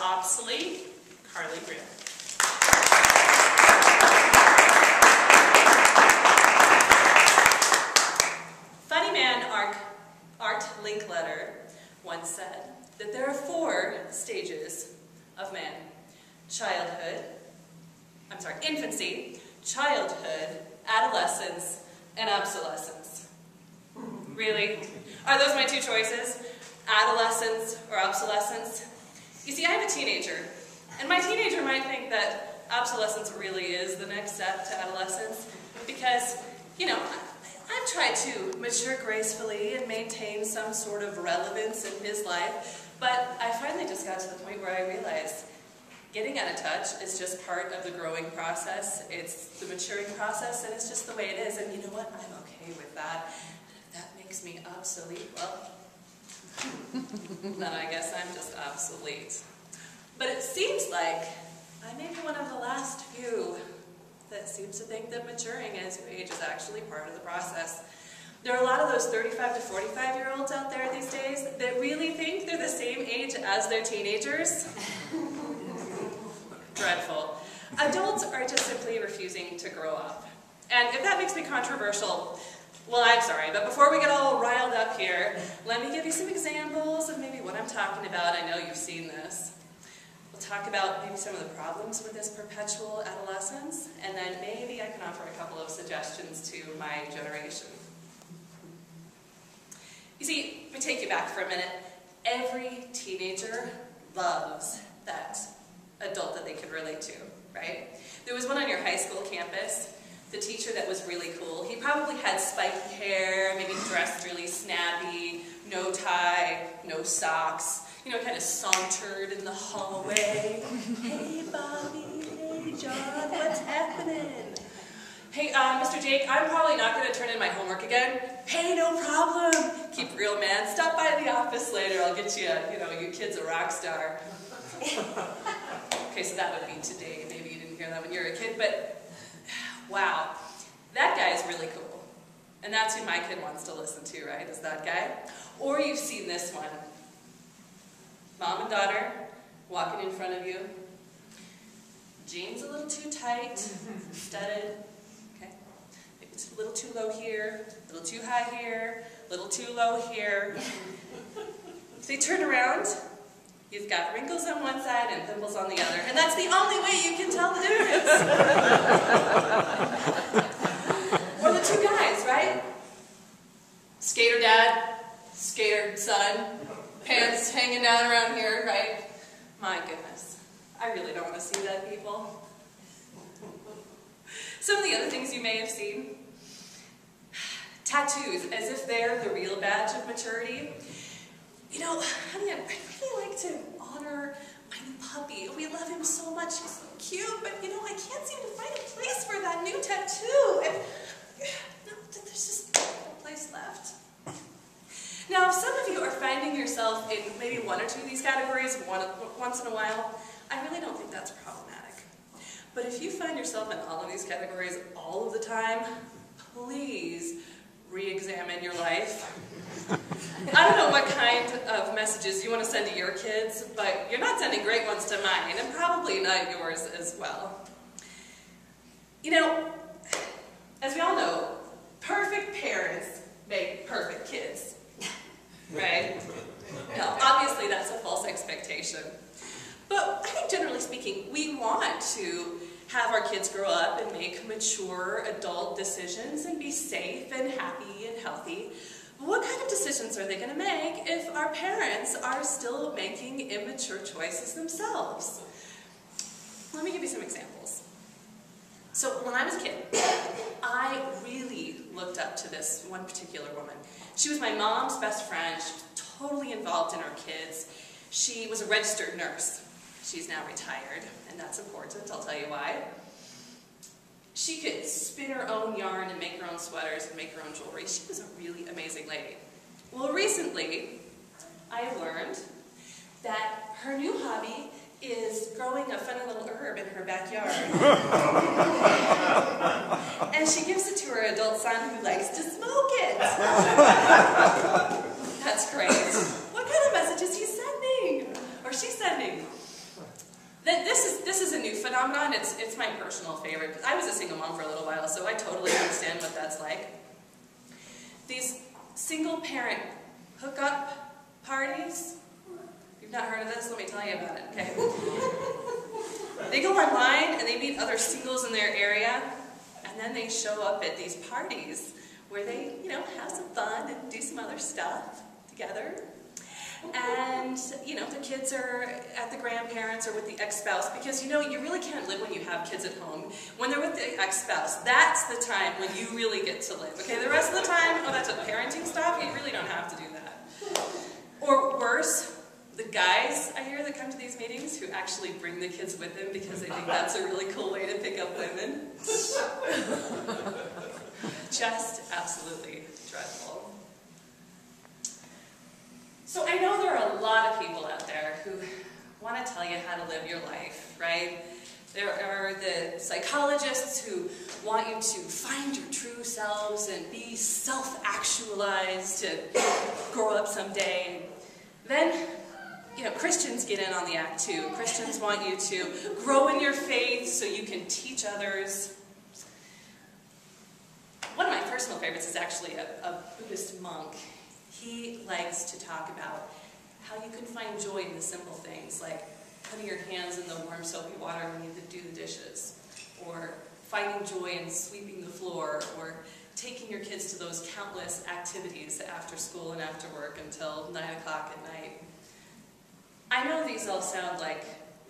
Obsolete, Riehle. Funny man Art Linkletter once said that there are 4 stages of man. Infancy, childhood, adolescence, and obsolescence. Really? Are those my 2 choices? Adolescence or obsolescence? You see, I have a teenager, and my teenager might think that obsolescence really is the next step to adolescence, because, you know, I've tried to mature gracefully and maintain some sort of relevance in his life, but I finally just got to the point where I realized getting out of touch is just part of the growing process. It's the maturing process, and it's just the way it is, and you know what? I'm okay with that. If that makes me obsolete, well, then I guess I'm just obsolete. But it seems like I may be one of the last few that seems to think that maturing as you age is actually part of the process. There are a lot of those 35 to 45-year-olds out there these days that really think they're the same age as their teenagers. Dreadful. Adults are just simply refusing to grow up. And if that makes me controversial, well, I'm sorry, but before we get all riled up here, let me give you some examples of maybe what I'm talking about. I know you've seen this. We'll talk about maybe some of the problems with this perpetual adolescence, and then maybe I can offer a couple of suggestions to my generation. You see, let me take you back for a minute. Every teenager loves that adult that they can relate to, right? There was one on your high school campus, the teacher that was really cool. He probably had spiky hair, maybe dressed really snappy, no tie, no socks, you know, kind of sauntered in the hallway. Hey, Bobby, hey, John, what's happening? Hey, Mr. Jake, I'm probably not going to turn in my homework again. Hey, no problem. Keep real, man. Stop by the office later. I'll get you, your kid's a rock star. Okay, so that would be today. Maybe you didn't hear that when you were a kid, but wow, that guy is really cool. And that's who my kid wants to listen to, right, is that guy? Or you've seen this one. Mom and daughter walking in front of you. Jeans a little too tight, studded. Okay, maybe it's a little too low here, a little too high here, a little too low here. They turn around. You've got wrinkles on one side and pimples on the other, and that's the only way you can tell the difference. Or the 2 guys, right? Skater dad, skater son, pants hanging down around here, right? My goodness, I really don't want to see that, people. Some of the other things you may have seen. Tattoos, as if they're the real badge of maturity. You know, honey, I'd really like to honor my new puppy. We love him so much. He's so cute, but, you know, I can't seem to find a place for that new tattoo. And, no, there's just no place left. Now, if some of you are finding yourself in maybe 1 or 2 of these categories once in a while, I really don't think that's problematic. But if you find yourself in all of these categories all of the time, please re-examine your life. I don't know what kind of messages you want to send to your kids, but you're not sending great ones to mine, and probably not yours as well. You know, as we all know, perfect parents make perfect kids, right? Now, obviously that's a false expectation. But I think generally speaking, we want to have our kids grow up and make mature adult decisions and be safe and happy and healthy. What kind of decisions are they going to make if our parents are still making immature choices themselves? Let me give you some examples. So when I was a kid, I really looked up to this one particular woman. She was my mom's best friend. She was totally involved in our kids. She was a registered nurse. She's now retired, and that's important. I'll tell you why. She could spin her own yarn and make her own sweaters and make her own jewelry. She was a really amazing lady. Well, recently, I have learned that her new hobby is growing a funny little herb in her backyard. And she gives it to her adult son who likes to smoke it. That's great. What kind of message is he sending? Or she sending? This is a new phenomenon. It's my personal favorite, because I was a single mom for a little while, so I totally understand what that's like. These single parent hookup parties. If you've not heard of this, let me tell you about it, okay? They go online and they meet other singles in their area, and then they show up at these parties where they, you know, have some fun and do some other stuff together. And, you know, the kids are at the grandparents or with the ex-spouse, because, you know, you really can't live when you have kids at home. When they're with the ex-spouse, that's the time when you really get to live. Okay, the rest of the time, oh, that's a parenting stuff, you really don't have to do that. Or worse, the guys I hear that come to these meetings who actually bring the kids with them because they think that's a really cool way to pick up women. Just absolutely dreadful. So I know there are a lot of people out there who want to tell you how to live your life, right? There are the psychologists who want you to find your true selves and be self-actualized to grow up someday. Then, you know, Christians get in on the act too. Christians want you to grow in your faith so you can teach others. One of my personal favorites is actually a Buddhist monk. He likes to talk about how you can find joy in the simple things, like putting your hands in the warm soapy water when you do the dishes, or finding joy in sweeping the floor, or taking your kids to those countless activities after school and after work until 9 o'clock at night. I know these all sound like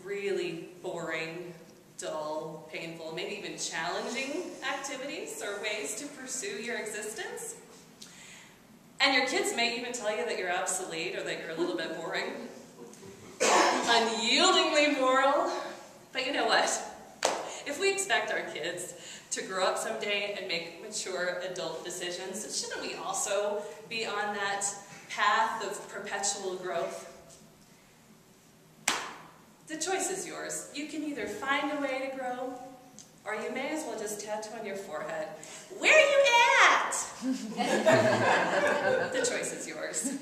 really boring, dull, painful, maybe even challenging activities or ways to pursue your existence. And your kids may even tell you that you're obsolete or that you're a little bit boring, unyieldingly moral. But you know what? If we expect our kids to grow up someday and make mature adult decisions, shouldn't we also be on that path of perpetual growth? The choice is yours. You can either find a way to grow, or you may as well just tattoo on your forehead, "Where are you at?" The choice is yours.